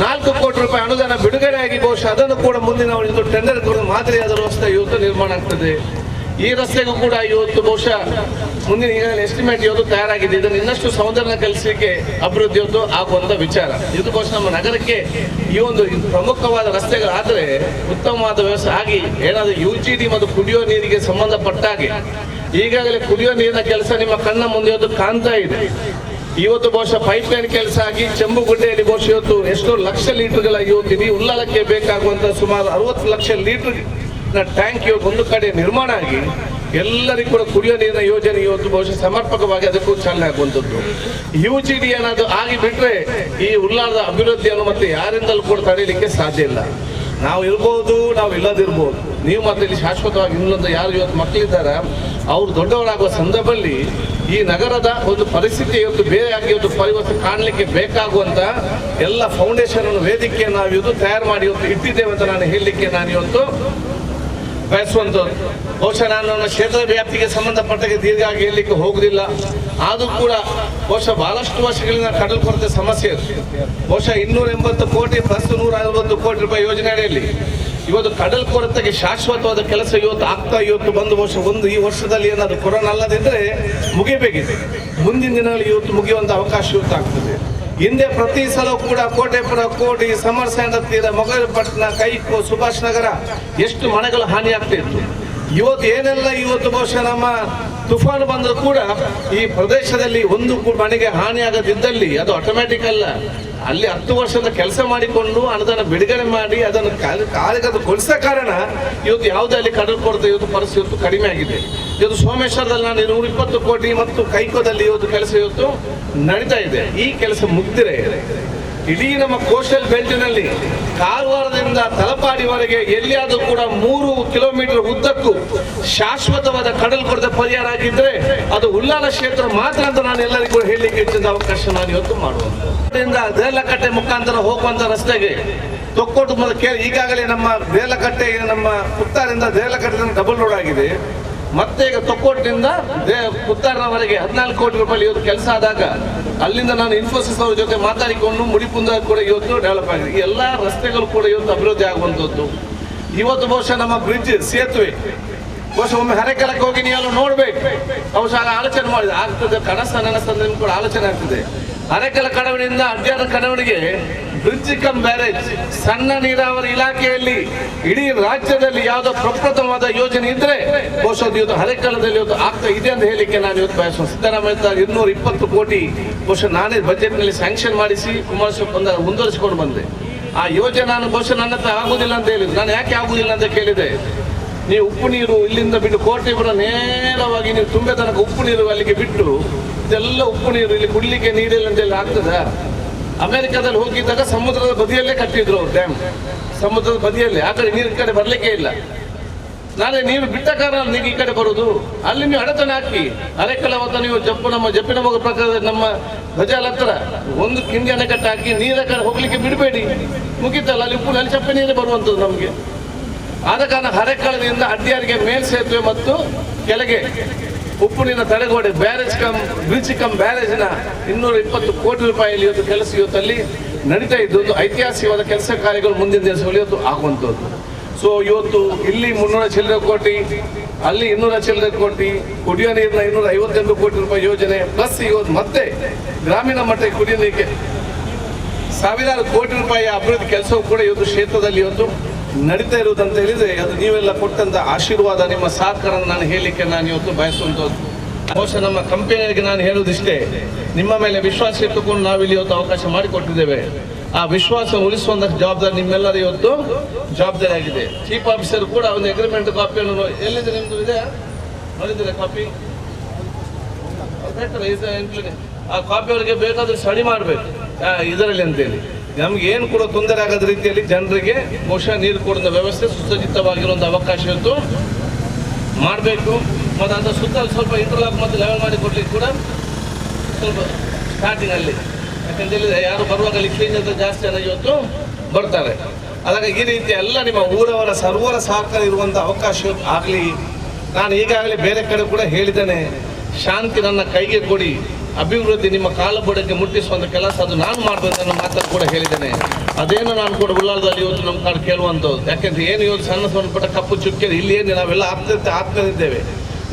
4 ಕೋಟಿ ರೂಪಾಯಿ ಅನುದಾನ ಬಿಡುಗಡೆಯಾಗಿ ಬಹುಶಃ ಅದನ್ನು ಕೂಡ ಮುಂದಿನ ಟೆಂಡರ್ ಮಾದರಿಯಾದ ರಸ್ತೆ ಇವತ್ತು ನಿರ್ಮಾಣ ಆಗ್ತದೆ. ಈ ರಸ್ತೆಗೂ ಕೂಡ ಇವತ್ತು ಬಹುಶಃ ಮುಂದಿನ ಈಗಾಗಲೇ ಎಸ್ಟಿಮೇಟ್ ಇವತ್ತು ತಯಾರಾಗಿದೆ. ಇದನ್ನು ಇನ್ನಷ್ಟು ಸೌಂದರ್ಯ ಕಲಿಸಲಿಕ್ಕೆ ಅಭಿವೃದ್ಧಿ ಇವತ್ತು ಆಗುವಂತ ವಿಚಾರ. ಇದಕ್ಕೋಸ್ಕರ ನಮ್ಮ ನಗರಕ್ಕೆ ಈ ಒಂದು ಪ್ರಮುಖವಾದ ರಸ್ತೆಗಳಾದ್ರೆ ಉತ್ತಮವಾದ ವ್ಯವಸ್ಥೆ ಆಗಿ ಏನಾದರೂ UGD ಮತ್ತು ಕುಡಿಯುವ ನೀರಿಗೆ ಸಂಬಂಧಪಟ್ಟ ಹಾಗೆ ಈಗಾಗಲೇ ಕುಡಿಯುವ ನೀರಿನ ಕೆಲಸ ನಿಮ್ಮ ಕಣ್ಣ ಮುಂದೆ ಇವತ್ತು ಕಾಣ್ತಾ ಇದೆ. ಇವತ್ತು ಬಹುಶಃ ಪೈಪ್ಲೈನ್ ಕೆಲಸ ಆಗಿ ಚೆಂಬುಗುಡ್ಡೆಯಲ್ಲಿ ಬಹುಶಃ ಇವತ್ತು ಎಷ್ಟೋ ಲಕ್ಷ ಲೀಟರ್ಗಳ ಇವತ್ತು ಇಡೀ ಉಳ್ಳಾಲಕ್ಕೆ ಬೇಕಾಗುವಂತ ಸುಮಾರು 60 ಲಕ್ಷ ಲೀಟರ್ ಟ್ಯಾಂಕ್ ಇವತ್ತು ಒಂದು ಕಡೆ ನಿರ್ಮಾಣ ಆಗಿ ಎಲ್ಲರಿಗೂ ಕೂಡ ಕುಡಿಯೋ ನೀರಿನ ಯೋಜನೆ ಇವತ್ತು ಬಹುಶಃ ಸಮರ್ಪಕವಾಗಿ ಅದಕ್ಕೂ ಚಾಲನೆ ಆಗುವಂಥದ್ದು. UGD ಏನಾದ್ರು ಆಗಿ ಬಿಟ್ರೆ ಈ ಉಳ್ಳಾಲದ ಅಭಿವೃದ್ಧಿಯನ್ನು ಮತ್ತೆ ಯಾರಿಂದಲೂ ಕೂಡ ತಡೆಯಲಿಕ್ಕೆ ಸಾಧ್ಯ ಇಲ್ಲ. ನಾವು ಇರ್ಬೋದು, ನಾವು ಇಲ್ಲದಿರ್ಬೋದು, ನೀವು ಮತ್ತೆ ಇಲ್ಲಿ ಶಾಶ್ವತವಾಗಿ ಇನ್ನೊಂದು ಯಾರು ಇವತ್ತು ಮಕ್ಕಳಿದ್ದಾರೆ ಅವ್ರು ದೊಡ್ಡವರಾಗುವ ಸಂದರ್ಭದಲ್ಲಿ ಈ ನಗರದ ಒಂದು ಪರಿಸ್ಥಿತಿ ಇವತ್ತು ಬೇರೆಯಾಗಿ ಇವತ್ತು ಪರಿವರ್ತನೆ ಕಾಣಲಿಕ್ಕೆ ಬೇಕಾಗುವಂತ ಎಲ್ಲ ಫೌಂಡೇಶನ್ ವೇದಿಕೆ ನಾವು ಇವತ್ತು ತಯಾರು ಮಾಡಿ ಇವತ್ತು ಇಟ್ಟಿದ್ದೇವೆ ಅಂತ ನಾನು ಹೇಳಲಿಕ್ಕೆ ನಾನು ಇವತ್ತು ಬಯಸುವಂಥದ್ದು. ಬಹುಶಃ ನಾನು ನನ್ನ ಕ್ಷೇತ್ರದ ವ್ಯಾಪ್ತಿಗೆ ಸಂಬಂಧಪಟ್ಟಾಗೆ ದೀರ್ಘವಾಗಿ ಹೇಳಲಿಕ್ಕೆ ಹೋಗುದಿಲ್ಲ. ಆದರೂ ಕೂಡ ಬಹುಶಃ ಬಹಳಷ್ಟು ವರ್ಷಗಳಿಂದ ಕಡಲು ಕೊರತೆ ಸಮಸ್ಯೆ ಇದೆ. ಬಹುಶಃ 280 ಕೋಟಿ ಪ್ಲಸ್ 150 ಕೋಟಿ ರೂಪಾಯಿ ಯೋಜನೆ ಅಡಿಯಲ್ಲಿ ಇವತ್ತು ಕಡಲ್ ಕೊರತೆಗೆ ಶಾಶ್ವತವಾದ ಕೆಲಸ ಇವತ್ತು ಆಗ್ತಾ ಇವತ್ತು ಬಂದು ಬಹುಶಃ ಈ ವರ್ಷದಲ್ಲಿ ಏನಾದರೂ ಕೊರೋನಾ ಅಲ್ಲದಿದ್ದರೆ ಮುಗಿಬೇಕಿದೆ. ಮುಂದಿನ ದಿನಗಳಲ್ಲಿ ಇವತ್ತು ಮುಗಿಯುವಂಥ ಅವಕಾಶ ಇವತ್ತು ಆಗ್ತದೆ. ಹಿಂದೆ ಪ್ರತಿ ಸಲ ಕೂಡ ಕೋಟೆಪುರ, ಕೋಡಿ, ಸಮರ್ ಸ್ಯಾಂಡರ್ ತೀರ, ಮೊಗಲಪಟ್ಟಣ, ಕೈಕೋ, ಸುಭಾಷ್ ನಗರ ಎಷ್ಟು ಮನೆಗಳು ಹಾನಿ ಆಗ್ತಿತ್ತು. ಇವತ್ತು ಏನೆಲ್ಲ ಇವತ್ತು ಬಹುಶಃ ನಮ್ಮ ತುಫಾನು ಬಂದರೂ ಕೂಡ ಈ ಪ್ರದೇಶದಲ್ಲಿ ಒಂದು ಮನೆಗೆ ಹಾನಿ ಆಗದಿದ್ದಲ್ಲಿ ಅದು ಆಟೋಮ್ಯಾಟಿಕ್ ಅಲ್ಲ, ಅಲ್ಲಿ 10 ವರ್ಷದ ಕೆಲಸ ಮಾಡಿಕೊಂಡು ಅನುದಾನ ಬಿಡುಗಡೆ ಮಾಡಿ ಅದನ್ನು ಕಾರ್ಯಗತಗೊಳಿಸೋ ಕಾರಣ ಇವತ್ತು ಯಾವುದೇ ಅಲ್ಲಿ ಕಡಲು ಕೊರತೆ ಇವತ್ತು ಪರಿಸ್ಥಿತಿ ಇವತ್ತು ಕಡಿಮೆ ಆಗಿದೆ. ಇವತ್ತು ಸೋಮೇಶ್ವರದಲ್ಲಿ ನಾನು 120 ಕೋಟಿ ಮತ್ತು ಕೈಕೋದಲ್ಲಿ ಇವತ್ತು ಕೆಲಸ ಇವತ್ತು ನಡೀತಾ ಇದೆ. ಈ ಕೆಲಸ ಮುಗ್ದಿರೆ ಇಡೀ ನಮ್ಮ ಕೋಸ್ಟಲ್ ಬೆಲ್ಟಿನಲ್ಲಿ ಕಾರವಾರದಿಂದ ತಲಪಾಡಿವರೆಗೆ ಎಲ್ಲಿಯಾದರೂ ಕೂಡ 3 ಕಿಲೋಮೀಟರ್ ಉದ್ದಕ್ಕೂ ಶಾಶ್ವತವಾದ ಕಡಲು ಕೊರತೆ ಪರಿಹಾರ ಆಗಿದ್ರೆ ಅದು ಉಳ್ಳಾಲ ಕ್ಷೇತ್ರ ಮಾತ್ರ ಅಂತ ನಾನು ಎಲ್ಲರಿಗೂ ಹೇಳಲಿಕ್ಕೆ ಹೆಚ್ಚಿನ ಅವಕಾಶ ನಾನು ಇವತ್ತು ಮಾಡುವಂತ ದೇರ್ಲಕಟ್ಟೆ ಮುಖಾಂತರ ಹೋಗುವಂತ ರಸ್ತೆಗೆ ತೊಕ್ಕೋಟು ಈಗಾಗಲೇ ನಮ್ಮ ದೇರ್ಲಕಟ್ಟೆ ನಮ್ಮ ಪುತ್ತಾರಿಂದ ದೇರ್ಲಕಟ್ಟೆ ಡಬಲ್ ರೋಡ್ ಆಗಿದೆ. ಮತ್ತೆ ಈಗ ತೊಕ್ಕೋಟಿನಿಂದ ಪುತ್ತಾರವರೆಗೆ 14 ಕೋಟಿ ರೂಪಾಯಿ ಇವತ್ತು ಕೆಲಸ ಆದಾಗ ಅಲ್ಲಿಂದ ನಾನು ಇನ್ಫೋಸಿಸ್ ಅವ್ರ ಜೊತೆ ಮಾತಾಡಿಕೊಂಡು ಮುಡಿಪುಂದ ಕೂಡ ಇವತ್ತು ಡೆವಲಪ್ ಆಗಿದೆ. ಈ ಎಲ್ಲ ರಸ್ತೆಗಳು ಕೂಡ ಇವತ್ತು ಅಭಿವೃದ್ಧಿ ಆಗುವಂಥದ್ದು. ಇವತ್ತು ಬಹುಶಃ ನಮ್ಮ ಬ್ರಿಡ್ಜ್, ಸೇತುವೆ ಬಹುಶಃ ಒಮ್ಮೆ ಹರೆಕಲಕ್ಕೆ ಹೋಗಿ ನೀವು ನೋಡ್ಬೇಕು. ಬಹುಶಃ ಆಲೋಚನೆ ಮಾಡಿದೆ ಆಗ್ತದೆ, ನನಸಂದ್ರೆ ಕೂಡ ಆಲೋಚನೆ ಆಗ್ತದೆ. ಹರೆಕಲ ಕಡವಣಿಯಿಂದ ಅಡ್ಯಾರ ಕಡವಣಿಗೆ ಬ್ರಿಡ್ಜ್ ಕಮ್ ಬ್ಯಾರೇಜ್ ಸಣ್ಣ ನೀರಾವರಿ ಇಲಾಖೆಯಲ್ಲಿ ಇಡೀ ರಾಜ್ಯದಲ್ಲಿ ಯಾವುದೋ ಪ್ರಪ್ರಥಮವಾದ ಯೋಜನೆ ಇದ್ರೆ ಬಹುಶಃ ಇವತ್ತು ಹರೆಕಲದಲ್ಲಿ ಇವತ್ತು ಆಗ್ತಾ ಇದೆ ಅಂತ ಹೇಳಲಿಕ್ಕೆ ನಾನು ಇವತ್ತು ಬಯಸುವ. ಸಿದ್ದರಾಮಯ್ಯ 220 ಕೋಟಿ ಬಹುಶಃ ನಾನೇ ಬಜೆಟ್ ನಲ್ಲಿ ಸ್ಯಾಂಕ್ಷನ್ ಮಾಡಿಸಿ ಕುಮಾರಸ್ವಾಮಿ ಮುಂದುವರಿಸಿಕೊಂಡು ಬಂದೆ. ಆ ಯೋಜನೆ ನಾನು ಬಹುಶಃ ನನ್ನ ಹತ್ರ ಆಗುದಿಲ್ಲ ಅಂತ ಹೇಳಿದ್ರು. ನಾನು ಯಾಕೆ ಆಗುದಿಲ್ಲ ಅಂತ ಕೇಳಿದೆ, ನೀವು ಉಪ್ಪು ನೀರು ಇಲ್ಲಿಂದ ಬಿಟ್ಟು ಕೋಟೆಪುರ ನೇರವಾಗಿ ನೀವು ತುಂಬೆ ತನಕ ಉಪ್ಪು ನೀರು ಅಲ್ಲಿಗೆ ಬಿಟ್ಟು ಇದೆಲ್ಲ ಉಪ್ಪು ನೀರು ಇಲ್ಲಿ ಕುಡ್ಲಿಕ್ಕೆ ನೀರಿಲ್ಲ ಅಂತೇಳಿ ಆಗ್ತದ? ಅಮೆರಿಕದಲ್ಲಿ ಹೋಗಿದ್ದಾಗ ಸಮುದ್ರದ ಬದಿಯಲ್ಲೇ ಕಟ್ಟಿದ್ರು ಅವ್ರು ಡ್ಯಾಮ್, ಸಮುದ್ರದ ಬದಿಯಲ್ಲೇ. ಆ ಕಡೆ ನೀರಿನ ಕಡೆ ಬರ್ಲಿಕ್ಕೆ ಇಲ್ಲ. ನಾಳೆ ನೀರು ಬಿಟ್ಟ ಕಾರಣ ನೀವು ಈ ಕಡೆ ಬರೋದು. ಅಲ್ಲಿ ನೀವು ಅಡೆತಡೆ ಹಾಕಿ ಅರೆಕಲ ಹೊತ್ತ ನೀವು ನಮ್ಮ ಜಪ್ಪಿನ ಮಗ ಪ್ರಕಾರ ನಮ್ಮ ಧ್ವಜಾಲ ಹತ್ರ ಒಂದು ಕಿಂಡಿ ಅಣೆಕಟ್ಟು ಹಾಕಿ ನೀರ ಕಡೆ ಹೋಗ್ಲಿಕ್ಕೆ ಬಿಡಬೇಡಿ, ಮುಗಿತಲ್ಲ. ಅಲ್ಲಿ ಉಪ್ಪು ಅಲ್ಲಿ ಚಪ್ಪೆ ನೀರೇ ಬರುವಂಥದ್ದು ನಮಗೆ. ಆದ ಕಾರಣ ಹರೆಕಳದಿಂದ ಅಡ್ಡಿಯಾರಿಗೆ ಮೇಲ್ ಸೇತುವೆ ಮತ್ತು ಕೆಳಗೆ ಉಪ್ಪು ನೀರಿನ ತಡೆಗೋಡೆ ಬ್ಯಾರೇಜ್ ಕಮ್ ಬ್ರಿಡ್ಜ್ ಕಮ್ ಬ್ಯಾರೇಜ್ನ 220 ಕೋಟಿ ರೂಪಾಯಿಯಲ್ಲಿ ಇವತ್ತು ಕೆಲಸ ಇವತ್ತಲ್ಲಿ ನಡೀತಾ ಇದ್ದು ಒಂದು ಐತಿಹಾಸಿಕವಾದ ಕೆಲಸ ಕಾರ್ಯಗಳು ಮುಂದಿನ ದಿವಸಗಳಲ್ಲಿ ಇವತ್ತು ಆಗುವಂಥದ್ದು. ಸೊ ಇವತ್ತು ಇಲ್ಲಿ 300 ಚಿಲ್ಲರೆ ಕೋಟಿ, ಅಲ್ಲಿ 200 ಚಿಲ್ಲರೆ ಕೋಟಿ, ಕುಡಿಯೋ ನೀರಿನ 258 ಕೋಟಿ ರೂಪಾಯಿ ಯೋಜನೆ ಪ್ಲಸ್ ಇವತ್ತು ಮತ್ತೆ ಗ್ರಾಮೀಣ ಮಟ್ಟಕ್ಕೆ ಕುಡಿಯೋ ನೀರಿಗೆ ಸಾವಿರಾರು ಕೋಟಿ ರೂಪಾಯಿ ಅಭಿವೃದ್ಧಿ ಕೆಲಸವೂ ಕೂಡ ಇವತ್ತು ಕ್ಷೇತ್ರದಲ್ಲಿ ಇವತ್ತು ನಡೀತಾ ಇರುವುದಂತ ಹೇಳಿದ್ರೆ ಅದು ನೀವೆಲ್ಲ ಕೊಟ್ಟಂತ ಆಶೀರ್ವಾದ, ನಿಮ್ಮ ಸಹಕಾರ ನಾನು ಹೇಳಲಿಕ್ಕೆ ನಾನು ಇವತ್ತು ಬಯಸುವಂಥದ್ದು. ಬಹುಶಃ ನಮ್ಮ ಕಂಪನಿಯವರಿಗೆ ನಾನು ಹೇಳುವುದಿಷ್ಟೇ, ನಿಮ್ಮ ಮೇಲೆ ವಿಶ್ವಾಸ ಇಟ್ಟುಕೊಂಡು ನಾವಿಲ್ಲಿ ಇವತ್ತು ಅವಕಾಶ ಮಾಡಿಕೊಟ್ಟಿದ್ದೇವೆ. ಆ ವಿಶ್ವಾಸ ಉಳಿಸುವಂತ ಜವಾಬ್ದಾರಿ ನಿಮ್ಮೆಲ್ಲರ ಇವತ್ತು ಜವಾಬ್ದಾರಿ ಆಗಿದೆ. ಚೀಫ್ ಆಫೀಸರ್ ಕೂಡ ಒಂದು ಅಗ್ರಿಮೆಂಟ್ ಕಾಪಿಯನ್ನು ಎಲ್ಲಿದೆ ನಿಮ್ದು ಇದೆ ನೋಡಿದ್ರೆ ಕಾಪಿ ಆ ಕಾಪಿ ಅವರಿಗೆ ಬೇಕಾದ್ರೆ ಸ್ಟಡಿ ಮಾಡಬೇಕು ಇದರಲ್ಲಿ ಅಂತೇಳಿ. ನಮ್ಗೆ ಏನು ಕೂಡ ತೊಂದರೆ ಆಗದ ರೀತಿಯಲ್ಲಿ ಜನರಿಗೆ ಬಹುಶಃ ನೀರು ಕೊಡುವ ವ್ಯವಸ್ಥೆ ಸುಸಜ್ಜಿತವಾಗಿರುವಂಥ ಅವಕಾಶ ಇವತ್ತು ಮಾಡಬೇಕು. ಮತ್ತು ಅದರ ಸುತ್ತಲೂ ಸ್ವಲ್ಪ ಇಂಟರ್ಲಾಕ್ ಮತ್ತು ಲೆವೆಲ್ ಮಾಡಿ ಕೊಡ್ಲಿಕ್ಕೆ ಕೂಡ ಸ್ವಲ್ಪ ಸ್ಟಾರ್ಟಿಂಗ್ ಅಲ್ಲಿ, ಯಾಕಂತ ಹೇಳಿದ್ರೆ ಯಾರು ಬರುವಾಗ ಅಲ್ಲಿ ಕ್ಲೀನ್ ಅಂತ ಜಾಸ್ತಿ ಜನ ಇವತ್ತು ಬರ್ತಾರೆ. ಅದಾಗ ಈ ರೀತಿ ಎಲ್ಲ ನಿಮ್ಮ ಊರವರ ಸರ್ವರ ಸಹಕಾರ ಇರುವಂಥ ಅವಕಾಶ ಆಗಲಿ. ನಾನು ಈಗಾಗಲೇ ಬೇರೆ ಕಡೆ ಕೂಡ ಹೇಳಿದ್ದೇನೆ, ಶಾಂತಿ ನನ್ನ ಕೈಗೆ ಕೊಡಿ, ಅಭಿವೃದ್ಧಿ ನಿಮ್ಮ ಕಾಲಬುಡಕ್ಕೆ ಮುಟ್ಟಿಸುವಂಥ ಕೆಲಸ ಅದು ನಾನು ಮಾಡಬೇಕನ್ನೋ ಮಾತನ್ನು ಕೂಡ ಹೇಳಿದ್ದೇನೆ. ಅದೇನು ನಾನು ಕೂಡ ಉಳ್ಳಾಲದಲ್ಲಿ ಇವತ್ತು ನಮ್ಮ ಕಾಡು ಕೇಳುವಂಥದ್ದು. ಯಾಕೆಂದ್ರೆ ಏನು ಇವತ್ತು ಸಣ್ಣ ಪುಟ್ಟ ಕಪ್ಪು ಚುಕ್ಕೆ ಇಲ್ಲಿ ಏನು ನಾವೆಲ್ಲ ಆಗ್ತಿದ್ದೇವೆ.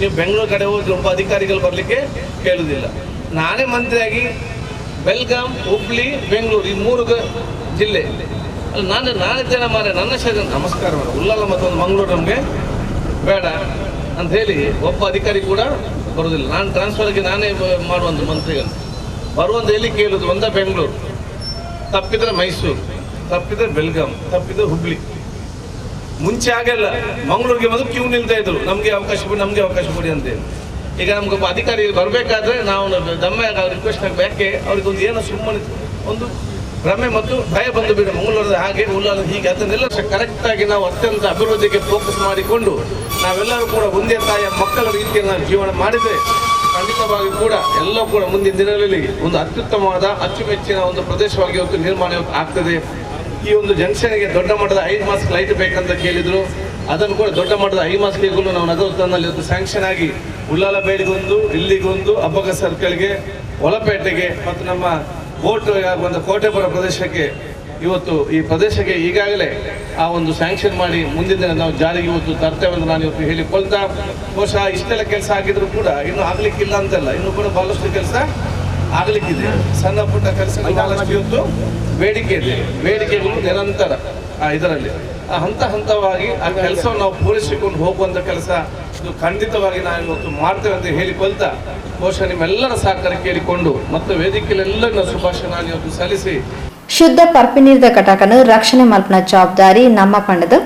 ನೀವು ಬೆಂಗಳೂರು ಕಡೆ ಹೋದ್ರೆ ಒಬ್ಬ ಅಧಿಕಾರಿಗಳು ಬರಲಿಕ್ಕೆ ಕೇಳುವುದಿಲ್ಲ. ನಾನೇ ಮಂತ್ರಿಯಾಗಿ ಬೆಲ್ಗಾಂ, ಹುಬ್ಳಿ, ಬೆಂಗಳೂರು ಈ 3 ಜಿಲ್ಲೆ ಅಲ್ಲಿ ನಾನಿದ್ದೇನೆ ಮಾರೆ. ನನ್ನ ಶರೀರ ನಮಸ್ಕಾರ ಮಾಡ ಉಳ್ಳಾಲ ಮತ್ತೊಂದು ಮಂಗಳೂರು ನಮಗೆ ಬೇಡ ಅಂತ ಹೇಳಿ ಒಬ್ಬ ಅಧಿಕಾರಿ ಕೂಡ ಬರೋದಿಲ್ಲ. ನಾನು ಟ್ರಾನ್ಸ್ಫರ್ಗೆ ನಾನೇ ಮಾಡುವಂಥ ಮಂತ್ರಿಗಳು ಬರುವಂತ ಎಲ್ಲಿ ಕೇಳುದು, ಒಂದ ಬೆಂಗಳೂರು, ತಪ್ಪಿದ್ರೆ ಮೈಸೂರು, ತಪ್ಪಿದ್ರೆ ಬೆಲ್ಗಾಂ, ತಪ್ಪಿದ್ರೆ ಹುಬ್ಳಿ. ಮುಂಚೆ ಆಗಲ್ಲ, ಮಂಗಳೂರಿಗೆ ಬಂದು ಕ್ಯೂ ನಿಲ್ತಾ ಇದ್ರು, ನಮಗೆ ಅವಕಾಶ ಕೊಡಿ ಅಂತೇಳಿ. ಈಗ ನಮ್ಗೊಬ್ಬ ಅಧಿಕಾರಿ ಬರಬೇಕಾದ್ರೆ ನಾವು ದಮ್ಮ ರಿಕ್ವೆಸ್ಟ್ ಆಗಬೇಕೆ, ಅವ್ರಿಗೆ ಒಂದು ಏನೋ ಸುಮ್ಮನೆ ಒಂದು ಭ್ರಮೆ ಮತ್ತು ಭಯ ಬಂದು ಬಿಡು. ಮಂಗಳೂರದ ಹಾಗೆ ಉಳ್ಳಾಲ ಹೀಗೆ ಅದನ್ನೆಲ್ಲ ಕರೆಕ್ಟಾಗಿ ನಾವು ಅತ್ಯಂತ ಅಭಿವೃದ್ಧಿಗೆ ಫೋಕಸ್ ಮಾಡಿಕೊಂಡು ನಾವೆಲ್ಲರೂ ಕೂಡ ಒಂದೇ ತಾಯಿಯ ಮಕ್ಕಳ ರೀತಿಯಲ್ಲಿ ನಾವು ಜೀವನ ಮಾಡಿದರೆ ಖಂಡಿತವಾಗಿ ಕೂಡ ಎಲ್ಲ ಕೂಡ ಮುಂದಿನ ದಿನಗಳಲ್ಲಿ ಒಂದು ಅತ್ಯುತ್ತಮವಾದ ಅಚ್ಚುಮೆಚ್ಚಿನ ಒಂದು ಪ್ರದೇಶವಾಗಿ ಇವತ್ತು ನಿರ್ಮಾಣ ಆಗ್ತದೆ. ಈ ಒಂದು ಜಂಕ್ಷನ್ಗೆ ದೊಡ್ಡ ಮಟ್ಟದ 5 ಮಾಸ್ಕ್ ಲೈಟ್ ಬೇಕಂತ ಕೇಳಿದ್ರು, ಅದನ್ನು ಕೂಡ ದೊಡ್ಡ ಮಟ್ಟದ 5 ಮಾಸ್ಕ್ಗಳು ನಾವು ನಗರದಲ್ಲಿ ಇವತ್ತು ಸ್ಯಾಂಕ್ಷನ್ ಆಗಿ ಉಳ್ಳಾಲ ಬೇಡಿಗೊಂದು, ಇಲ್ಲಿಗೊಂದು, ಅಬ್ಬಗ ಸರ್ಕಲ್ಗೆ, ಹೊಲಪೇಟೆಗೆ ಮತ್ತು ನಮ್ಮ ಒಂದು ಕೋಟೆಪುರ ಪ್ರದೇಶಕ್ಕೆ ಇವತ್ತು ಈ ಪ್ರದೇಶಕ್ಕೆ ಈಗಾಗಲೇ ಆ ಒಂದು ಸ್ಯಾಂಕ್ಷನ್ ಮಾಡಿ ಮುಂದಿನ ದಿನ ನಾವು ಜಾರಿಗೆ ಇವತ್ತು ತರ್ತೇವೆ ಅಂತ ನಾನು ಇವತ್ತು ಹೇಳಿಕೊಳ್ತಾ, ಬಹುಶಃ ಇಷ್ಟೆಲ್ಲ ಕೆಲಸ ಆಗಿದ್ರು ಕೂಡ ಇನ್ನೂ ಆಗ್ಲಿಕ್ಕಿಲ್ಲ ಅಂತಲ್ಲ, ಇನ್ನೂ ಕೂಡ ಬಹಳಷ್ಟು ಕೆಲಸ ಆಗ್ಲಿಕ್ಕಿದೆ. ಸಣ್ಣ ಪುಟ್ಟ ಕೆಲಸಗಳು ಬಹಳಷ್ಟು ಇವತ್ತು ಬೇಡಿಕೆ ಇದೆ. ಬೇಡಿಕೆಗಳು ನಿರಂತರ ಇದರಲ್ಲಿ ಹಂತ ಹಂತವಾಗಿ ಆ ಕೆಲಸವನ್ನು ನಾವು ಪೂರೈಸಿಕೊಂಡು ಹೋಗುವಂಥ ಕೆಲಸ ಇದು ಖಂಡಿತವಾಗಿ ನಾವು ಇವತ್ತು ಮಾಡ್ತೇವೆ ಅಂತ ಹೇಳಿಕೊಳ್ತಾ, ಬಹುಶಃ ನಿಮ್ಮೆಲ್ಲರ ಸಹಕಾರ ಕೇಳಿಕೊಂಡು ಮತ್ತು ವೇದಿಕೆಯಲ್ಲೆಲ್ಲ ಶುಭಾಶಯ ನಾನು ಇವತ್ತು ಸಲ್ಲಿಸಿ ಶುದ್ಧ ಪರ್ಪಿನೀರಿದ ಘಟಕನ್ನು ರಕ್ಷಣೆ ಮಲ್ಪನ ಜವಾಬ್ದಾರಿ ನಮ್ಮ ಪಂಡದ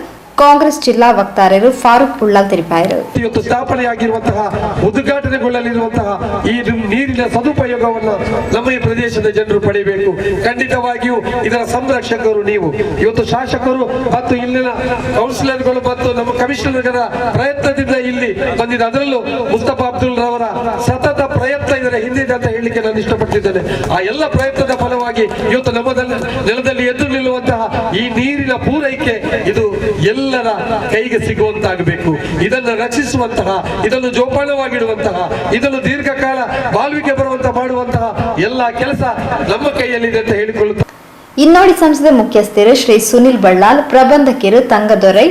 ಕಾಂಗ್ರೆಸ್ ಜಿಲ್ಲಾ ವಕ್ತಾರರು ಫಾರೂಕ್ ಉಳ್ಳಾಲ್ ತಿಳಿಪಾಯರು. ಇವತ್ತು ಸ್ಥಾಪನೆಯಾಗಿರುವಂತಹ ಉದ್ಘಾಟನೆಗೊಳ್ಳಲಿರುವಂತಹ ಈ ನೀರಿನ ಸದುಪಯೋಗವನ್ನು ನಮ್ಮ ಈ ಪ್ರದೇಶದ ಜನರು ಪಡೆಯಬೇಕು. ಖಂಡಿತವಾಗಿಯೂ ಇದರ ಸಂರಕ್ಷಕರು ನೀವು. ಇವತ್ತು ಶಾಸಕರು ಮತ್ತು ಇಲ್ಲಿನ ಕೌನ್ಸಿಲರ್ಗಳು ಮತ್ತು ನಮ್ಮ ಕಮಿಷನರ್ಗಳ ಪ್ರಯತ್ನದಿಂದ ಇಲ್ಲಿ ಬಂದಿದೆ. ಅದರಲ್ಲೂ ಮುಸ್ತಫಾ ಅಬ್ದುಲ್ ರವರ ಸತತ ಪ್ರಯತ್ನ ಇದರ ಹಿಂದಿದೆ ಅಂತ ಹೇಳಲಿಕ್ಕೆ ನಾನು ಇಷ್ಟಪಡ್ತಿದ್ದೇನೆ. ಆ ಎಲ್ಲ ಪ್ರಯತ್ನದ ಫಲವಾಗಿ ಇವತ್ತು ನಮ್ಮ ನೆಲದಲ್ಲಿ ಎದ್ದು ನಿಲ್ಲುವಂತಹ ಈ ನೀರಿನ ಪೂರೈಕೆ ಇದು ಎಲ್ಲರ ಕೈಗೆ ಸಿಗುವಂತಾಗಬೇಕು. ಇದನ್ನು ರಕ್ಷಿಸುವಂತಹ, ಇದನ್ನು ಜೋಪಾನವಾಗಿಡುವಂತಹ, ಇದನ್ನು ದೀರ್ಘಕಾಲ ಬಾಳ್ವಿಕೆ ಬರುವಂತಹ ಮಾಡುವಂತಹ ಎಲ್ಲ ಕೆಲಸ ನಮ್ಮ ಕೈಯಲ್ಲಿದೆ ಅಂತ ಹೇಳಿಕೊಳ್ಳುತ್ತಾರೆ. ಇನ್ನೋಡಿ ಸಂಸ್ಥೆ ಮುಖ್ಯಸ್ಥರು ಶ್ರೀ ಸುನಿಲ್ ಬಳ್ಳಾಲ್, ಪ್ರಬಂಧಕಿರು ತಂಗದೊರೈ,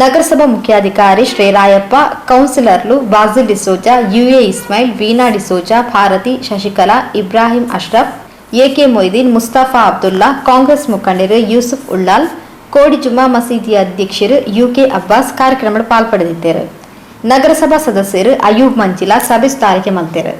ನಗರಸಭಾ ಮುಖ್ಯಾಧಿಕಾರಿ ಶ್ರೀ ರಾಯಪ್ಪ, ಕೌನ್ಸಿಲರ್ಲು ಬಾಜಿಲ್ ಡಿಸೋಜಾ, ಯುಎ ಇಸ್ಮಾಯಿಲ್, ವೀಣಾ ಡಿಸೋಜಾ, ಭಾರತಿ, ಶಶಿಕಲಾ, ಇಬ್ರಾಹಿಂ ಅಶ್ರಫ್, ಎಕೆ ಮೊಯ್ದೀನ್, ಮುಸ್ತಫಾ ಅಬ್ದುಲ್ಲಾ, ಕಾಂಗ್ರೆಸ್ ಮುಖಂಡರು ಯೂಸುಫ್ ಉಳ್ಳಾಲ್, ಕೋಡಿ ಜುಮ್ಮಾ ಮಸೀದಿಯ ಅಧ್ಯಕ್ಷರು ಯುಕೆ ಅಬ್ಬಾಸ್ ಕಾರ್ಯಕ್ರಮದಲ್ಲಿ ಪಾಲ್ಪಡೆದಿದ್ದರು. ನಗರಸಭಾ ಸದಸ್ಯರು ಅಯೂಬ್ ಮಂಜಿಲಾ ಸಭೆ ಸುಧಾರಿಕೆ ಮಾಡಿದರು.